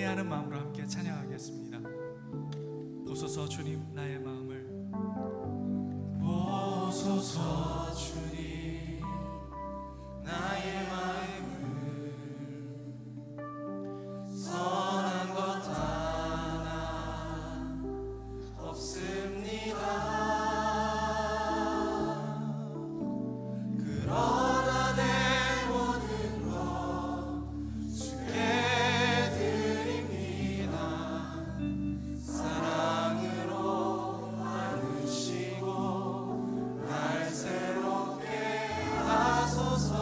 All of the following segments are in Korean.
예배하는 마음으로 함께 찬양하겠습니다. 보소서 주님 나의 마음을, 보소서 주님 나의 마음을, 선한 것 하나 없습니다. 그러나 내 모든 것 주께 드립니다. 사랑으로 안으시고 날 새롭게 하소서.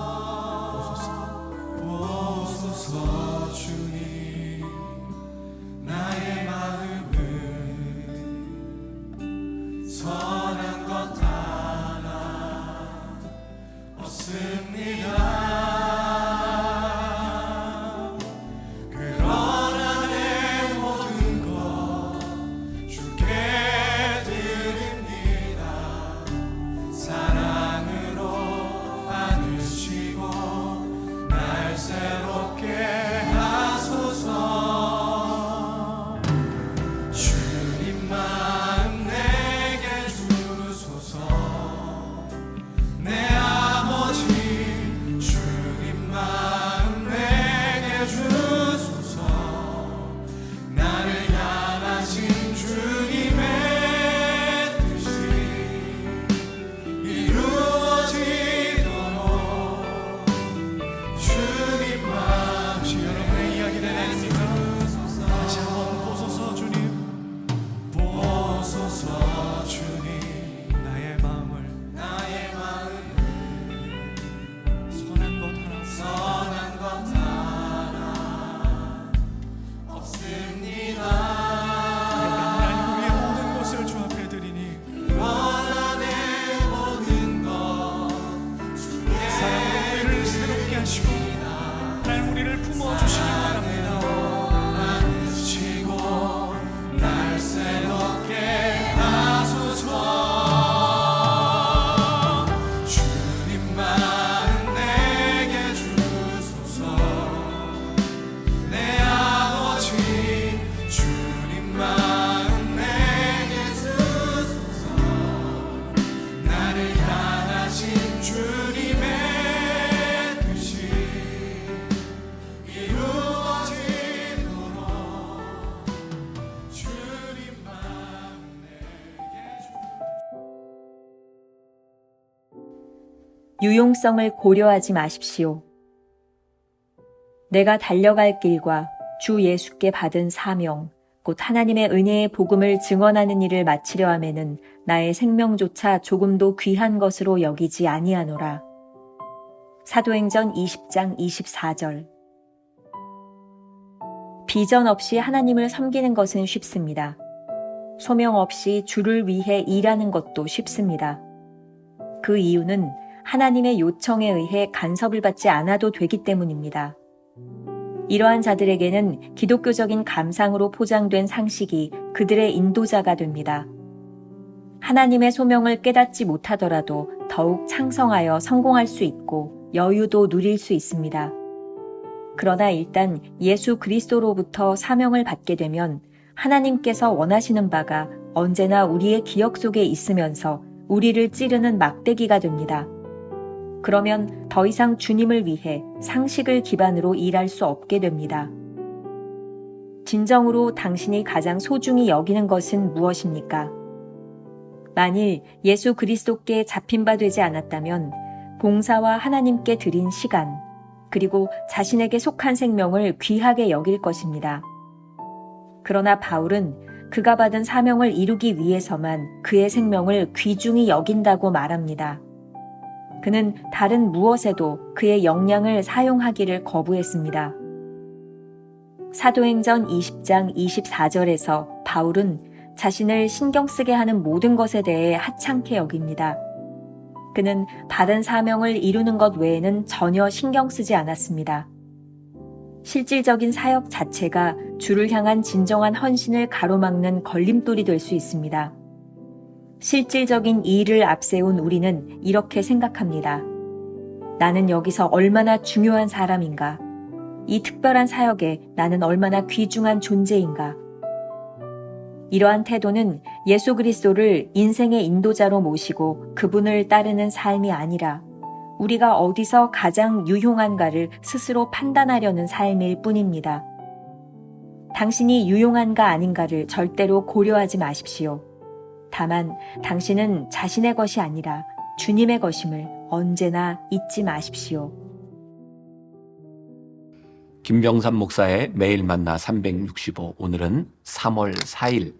보소서 주님 나의 마음을, 선한 것 하나 없습니다. 그러나 내 모든 것 주께 드립니다. 사랑으로 안으시고 날 새롭게 하소서. 주님 마음 내게 주소서. 내 아버지 주님 마음 내게 주소서. 나를 향하신 주님의 뜻이 이루어지도록 주님 마음. 여러분의 이야기를 내립니다. 다시 한번 보소서 주님, 보소서 주님 나의 마음을, 선한 것 하나 없습니다. 하나님 우리의 모든 것을 주 앞에 드리니, 그러나 내 모든 것 사랑으로 우리를 새롭게 하시고 하나님 우리를 품어주시기 바랍니다. 안으시고 날 새롭게 하소서. 주님 마음 내게 주소서. 내 아버지 주님 마음 내게 주소서. 나를 향하신 주님의 뜻이 이루어지도록 주님 마음 내게 유용성을 고려하지 마십시오. 내가 달려갈 길과 주 예수께 받은 사명, 곧 하나님의 은혜의 복음을 증언하는 일을 마치려 하면은 나의 생명조차 조금도 귀한 것으로 여기지 아니하노라. 사도행전 20장 24절. 비전 없이 하나님을 섬기는 것은 쉽습니다. 소명 없이 주를 위해 일하는 것도 쉽습니다. 그 이유는 하나님의 요청에 의해 간섭을 받지 않아도 되기 때문입니다. 이러한 자들에게는 기독교적인 감상으로 포장된 상식이 그들의 인도자가 됩니다. 하나님의 소명을 깨닫지 못하더라도 더욱 창성하여 성공할 수 있고 여유도 누릴 수 있습니다. 그러나 일단 예수 그리스도로부터 사명을 받게 되면 하나님께서 원하시는 바가 언제나 우리의 기억 속에 있으면서 우리를 찌르는 막대기가 됩니다. 그러면 더 이상 주님을 위해 상식을 기반으로 일할 수 없게 됩니다. 진정으로 당신이 가장 소중히 여기는 것은 무엇입니까? 만일 예수 그리스도께 잡힌 바 되지 않았다면 봉사와 하나님께 드린 시간, 그리고 자신에게 속한 생명을 귀하게 여길 것입니다. 그러나 바울은 그가 받은 사명을 이루기 위해서만 그의 생명을 귀중히 여긴다고 말합니다. 그는 다른 무엇에도 그의 역량을 사용하기를 거부했습니다. 사도행전 20장 24절에서 바울은 자신을 신경 쓰게 하는 모든 것에 대해 하찮게 여깁니다. 그는 받은 사명을 이루는 것 외에는 전혀 신경 쓰지 않았습니다. 실질적인 사역 자체가 주를 향한 진정한 헌신을 가로막는 걸림돌이 될 수 있습니다. 실질적인 일을 앞세운 우리는 이렇게 생각합니다. 나는 여기서 얼마나 중요한 사람인가? 이 특별한 사역에 나는 얼마나 귀중한 존재인가. 이러한 태도는 예수 그리스도를 인생의 인도자로 모시고 그분을 따르는 삶이 아니라 우리가 어디서 가장 유용한가를 스스로 판단하려는 삶일 뿐입니다. 당신이 유용한가 아닌가를 절대로 고려하지 마십시오. 다만 당신은 자신의 것이 아니라 주님의 것임을 언제나 잊지 마십시오. 김병삼 목사의 매일 만나 365, 오늘은 3월 4일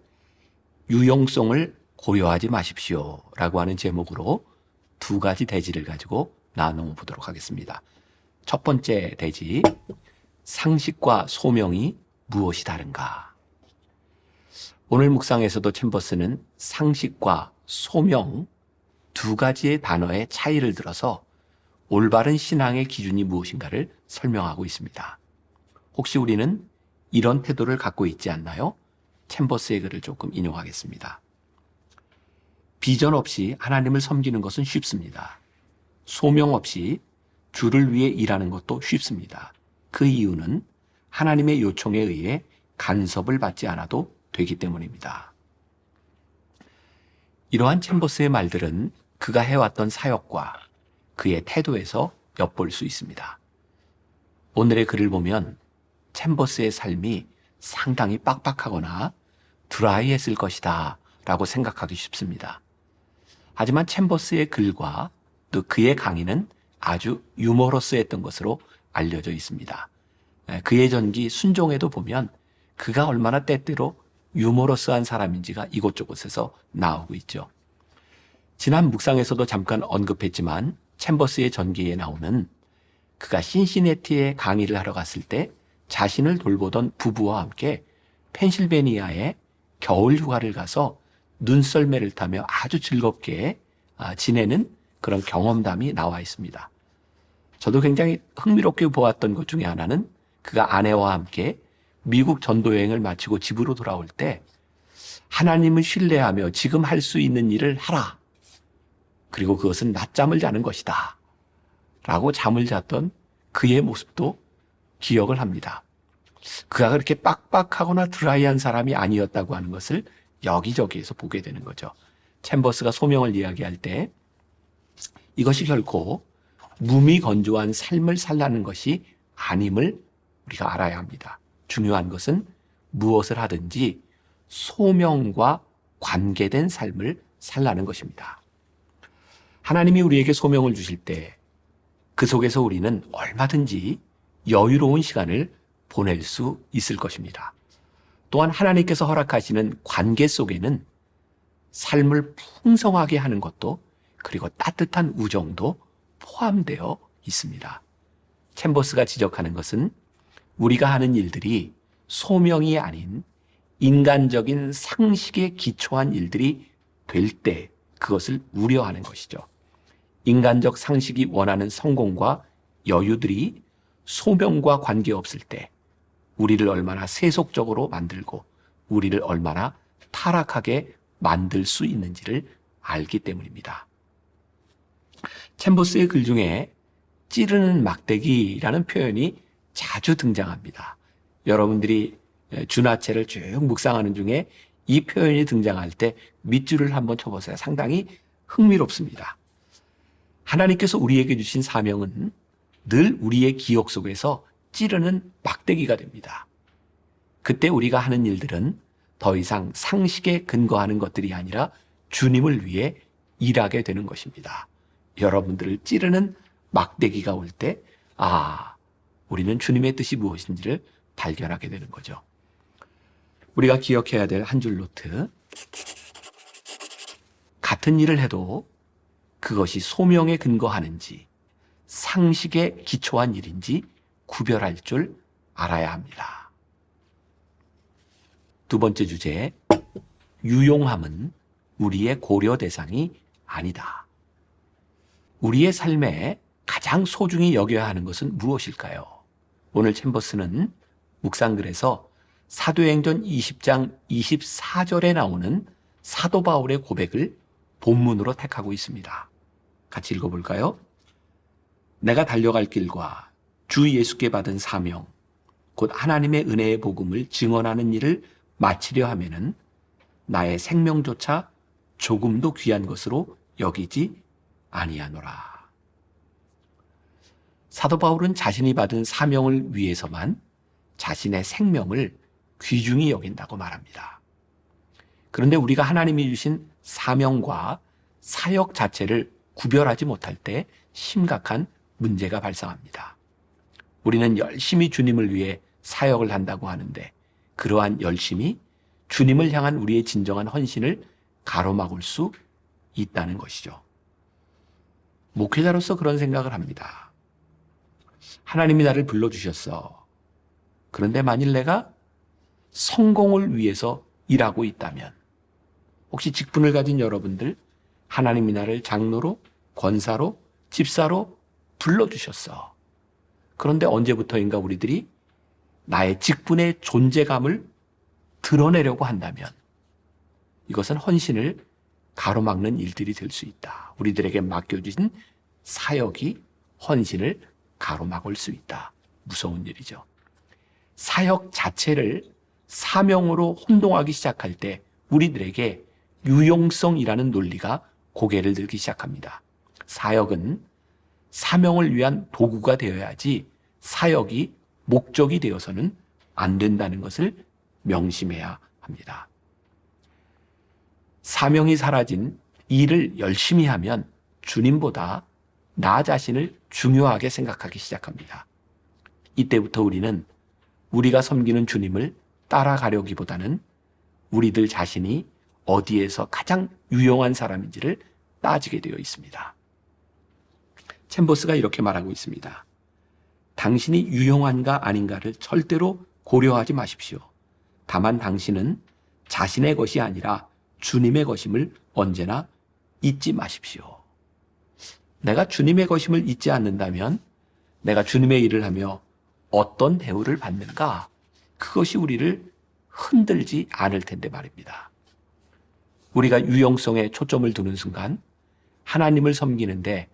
유용성을 고려하지 마십시오 라고 하는 제목으로 두 가지 대지를 가지고 나눠보도록 하겠습니다. 첫 번째 대지, 상식과 소명이 무엇이 다른가? 오늘 묵상에서도 챔버스는 상식과 소명 두 가지의 단어의 차이를 들어서 올바른 신앙의 기준이 무엇인가를 설명하고 있습니다. 혹시 우리는 이런 태도를 갖고 있지 않나요? 챔버스의 글을 조금 인용하겠습니다. 비전 없이 하나님을 섬기는 것은 쉽습니다. 소명 없이 주를 위해 일하는 것도 쉽습니다. 그 이유는 하나님의 요청에 의해 간섭을 받지 않아도 되기 때문입니다. 이러한 챔버스의 말들은 그가 해왔던 사역과 그의 태도에서 엿볼 수 있습니다. 오늘의 글을 보면 챔버스의 삶이 상당히 빡빡하거나 드라이했을 것이다 라고 생각하기 쉽습니다. 하지만 챔버스의 글과 또 그의 강의는 아주 유머러스했던 것으로 알려져 있습니다. 그의 전기 순종에도 보면 그가 얼마나 때때로 유머러스한 사람인지가 이곳저곳에서 나오고 있죠. 지난 묵상에서도 잠깐 언급했지만 챔버스의 전기에 나오는 그가 신시내티에 강의를 하러 갔을 때 자신을 돌보던 부부와 함께 펜실베니아에 겨울 휴가를 가서 눈썰매를 타며 아주 즐겁게 지내는 그런 경험담이 나와 있습니다. 저도 굉장히 흥미롭게 보았던 것 중에 하나는 그가 아내와 함께 미국 전도여행을 마치고 집으로 돌아올 때 하나님을 신뢰하며 지금 할 수 있는 일을 하라. 그리고 그것은 낮잠을 자는 것이다. 라고 잠을 잤던 그의 모습도 기억을 합니다. 그가 그렇게 빡빡하거나 드라이한 사람이 아니었다고 하는 것을 여기저기에서 보게 되는 거죠. 챔버스가 소명을 이야기할 때 이것이 결코 무미건조한 삶을 살라는 것이 아님을 우리가 알아야 합니다. 중요한 것은 무엇을 하든지 소명과 관계된 삶을 살라는 것입니다. 하나님이 우리에게 소명을 주실 때 그 속에서 우리는 얼마든지 여유로운 시간을 보낼 수 있을 것입니다. 또한 하나님께서 허락하시는 관계 속에는 삶을 풍성하게 하는 것도 그리고 따뜻한 우정도 포함되어 있습니다. 챔버스가 지적하는 것은 우리가 하는 일들이 소명이 아닌 인간적인 상식에 기초한 일들이 될 때 그것을 우려하는 것이죠. 인간적 상식이 원하는 성공과 여유들이 소명과 관계없을 때 우리를 얼마나 세속적으로 만들고 우리를 얼마나 타락하게 만들 수 있는지를 알기 때문입니다. 챔버스의 글 중에 찌르는 막대기라는 표현이 자주 등장합니다. 여러분들이 주나체를 쭉 묵상하는 중에 이 표현이 등장할 때 밑줄을 한번 쳐보세요. 상당히 흥미롭습니다. 하나님께서 우리에게 주신 사명은 늘 우리의 기억 속에서 찌르는 막대기가 됩니다. 그때 우리가 하는 일들은 더 이상 상식에 근거하는 것들이 아니라 주님을 위해 일하게 되는 것입니다. 여러분들을 찌르는 막대기가 올 때, 우리는 주님의 뜻이 무엇인지를 발견하게 되는 거죠. 우리가 기억해야 될 한 줄 노트. 같은 일을 해도 그것이 소명에 근거하는지 상식에 기초한 일인지 구별할 줄 알아야 합니다. 두 번째 주제, 유용함은 우리의 고려 대상이 아니다. 우리의 삶에 가장 소중히 여겨야 하는 것은 무엇일까요? 오늘 챔버스는 묵상글에서 사도행전 20장 24절에 나오는 사도 바울의 고백을 본문으로 택하고 있습니다. 같이 읽어볼까요? 내가 달려갈 길과 주 예수께 받은 사명 곧 하나님의 은혜의 복음을 증언하는 일을 마치려 하면은 나의 생명조차 조금도 귀한 것으로 여기지 아니하노라. 사도 바울은 자신이 받은 사명을 위해서만 자신의 생명을 귀중히 여긴다고 말합니다. 그런데 우리가 하나님이 주신 사명과 사역 자체를 구별하지 못할 때 심각한 문제가 발생합니다. 우리는 열심히 주님을 위해 사역을 한다고 하는데 그러한 열심이 주님을 향한 우리의 진정한 헌신을 가로막을 수 있다는 것이죠. 목회자로서 그런 생각을 합니다. 하나님이 나를 불러주셨어. 그런데 만일 내가 성공을 위해서 일하고 있다면, 혹시 직분을 가진 여러분들, 하나님이 나를 장로로, 권사로, 집사로 불러주셨어. 그런데 언제부터인가 우리들이 나의 직분의 존재감을 드러내려고 한다면 이것은 헌신을 가로막는 일들이 될 수 있다. 우리들에게 맡겨주신 사역이 헌신을 가로막을 수 있다. 무서운 일이죠. 사역 자체를 사명으로 혼동하기 시작할 때 우리들에게 유용성이라는 논리가 고개를 들기 시작합니다. 사역은 사명을 위한 도구가 되어야지 사역이 목적이 되어서는 안 된다는 것을 명심해야 합니다. 사명이 사라진 일을 열심히 하면 주님보다 나 자신을 중요하게 생각하기 시작합니다. 이때부터 우리는 우리가 섬기는 주님을 따라가려기보다는 우리들 자신이 어디에서 가장 유용한 사람인지를 따지게 되어 있습니다. 챔버스가 이렇게 말하고 있습니다. 당신이 유용한가 아닌가를 절대로 고려하지 마십시오. 다만 당신은 자신의 것이 아니라 주님의 것임을 언제나 잊지 마십시오. 내가 주님의 것임을 잊지 않는다면 내가 주님의 일을 하며 어떤 대우를 받는가? 그것이 우리를 흔들지 않을 텐데 말입니다. 우리가 유용성에 초점을 두는 순간 하나님을 섬기는데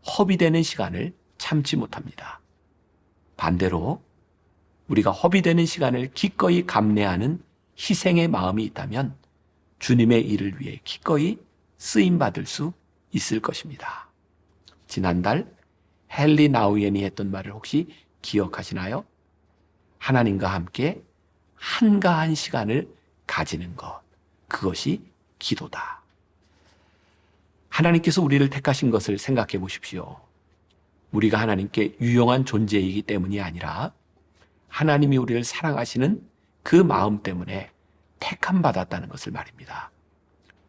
허비되는 시간을 참지 못합니다. 반대로 우리가 허비되는 시간을 기꺼이 감내하는 희생의 마음이 있다면 주님의 일을 위해 기꺼이 쓰임받을 수 있을 것입니다. 지난달 헨리 나우엔이 했던 말을 혹시 기억하시나요? 하나님과 함께 한가한 시간을 가지는 것, 그것이 기도다. 하나님께서 우리를 택하신 것을 생각해 보십시오. 우리가 하나님께 유용한 존재이기 때문이 아니라 하나님이 우리를 사랑하시는 그 마음 때문에 택함 받았다는 것을 말입니다.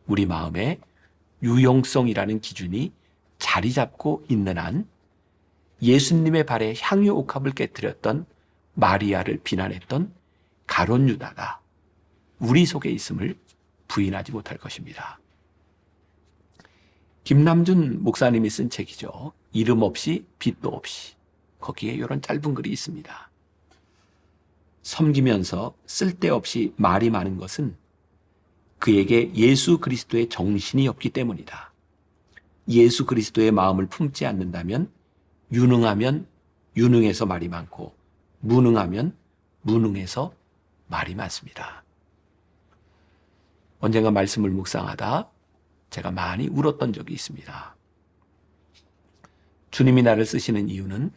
우리 마음에 유용성이라는 기준이 자리 잡고 있는 한 예수님의 발에 향유 옥합을 깨뜨렸던 마리아를 비난했던 가룟 유다가 우리 속에 있음을 부인하지 못할 것입니다. 김남준 목사님이 쓴 책이죠. 이름 없이 빛도 없이. 거기에 이런 짧은 글이 있습니다. 섬기면서 쓸데없이 말이 많은 것은 그에게 예수 그리스도의 정신이 없기 때문이다. 예수 그리스도의 마음을 품지 않는다면 유능하면 유능해서 말이 많고 무능하면 무능해서 말이 많습니다. 언젠가 말씀을 묵상하다 제가 많이 울었던 적이 있습니다. 주님이 나를 쓰시는 이유는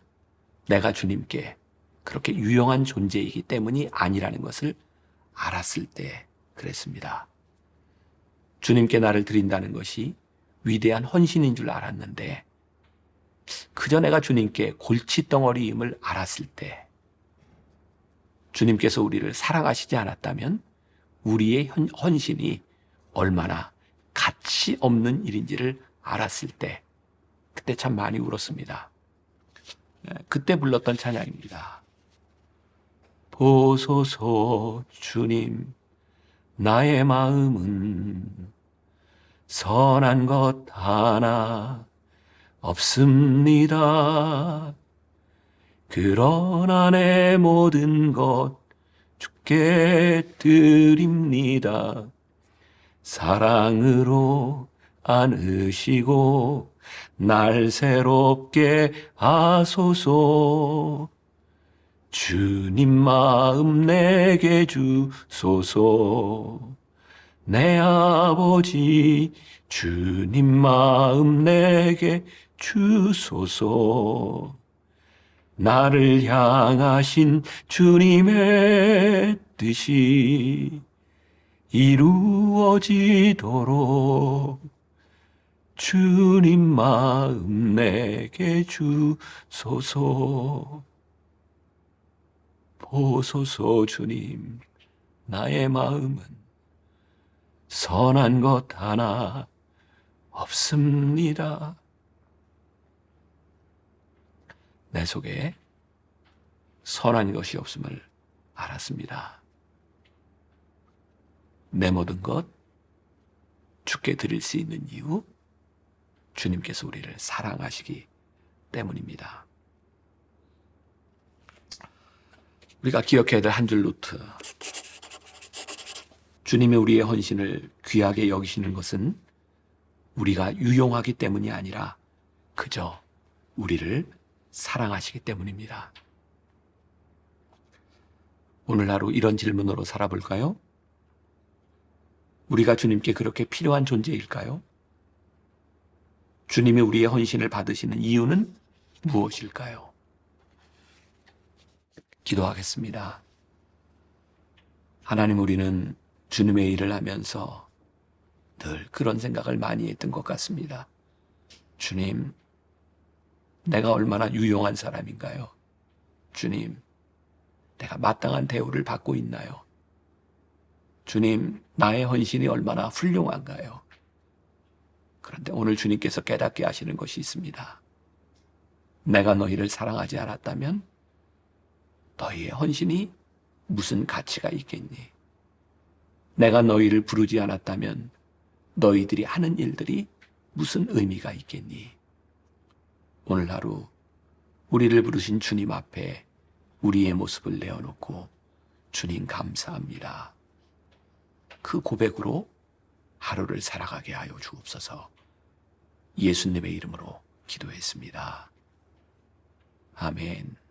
내가 주님께 그렇게 유용한 존재이기 때문이 아니라는 것을 알았을 때 그랬습니다. 주님께 나를 드린다는 것이 위대한 헌신인 줄 알았는데 그저 내가 주님께 골칫덩어리임을 알았을 때 주님께서 우리를 사랑하시지 않았다면 우리의 헌신이 얼마나 가치 없는 일인지를 알았을 때 그때 참 많이 울었습니다. 그때 불렀던 찬양입니다. 보소서 주님 나의 마음은 선한 것 하나 없습니다. 그러나 내 모든 것 주께 드립니다. 사랑으로 안으시고 날 새롭게 하소서. 주님 마음 내게 주소서. 내 아버지 주님 마음 내게 주소서. 나를 향하신 주님의 뜻이 이루어지도록 주님 마음 내게 주소서. 보소서 주님, 나의 마음은 선한 것 하나 없습니다. 내 속에 선한 것이 없음을 알았습니다. 내 모든 것 주께 드릴 수 있는 이유, 주님께서 우리를 사랑하시기 때문입니다. 우리가 기억해야 될 한 줄 노트. 주님이 우리의 헌신을 귀하게 여기시는 것은 우리가 유용하기 때문이 아니라 그저 우리를 사랑하시기 때문입니다. 오늘 하루 이런 질문으로 살아볼까요? 우리가 주님께 그렇게 필요한 존재일까요? 주님이 우리의 헌신을 받으시는 이유는 무엇일까요? 기도하겠습니다. 하나님, 우리는 주님의 일을 하면서 늘 그런 생각을 많이 했던 것 같습니다. 주님, 내가 얼마나 유용한 사람인가요? 주님, 내가 마땅한 대우를 받고 있나요? 주님, 나의 헌신이 얼마나 훌륭한가요? 그런데 오늘 주님께서 깨닫게 하시는 것이 있습니다. 내가 너희를 사랑하지 않았다면 너희의 헌신이 무슨 가치가 있겠니? 내가 너희를 부르지 않았다면 너희들이 하는 일들이 무슨 의미가 있겠니? 오늘 하루 우리를 부르신 주님 앞에 우리의 모습을 내어놓고 주님 감사합니다. 그 고백으로 하루를 살아가게 하여 주옵소서. 예수님의 이름으로 기도했습니다. 아멘.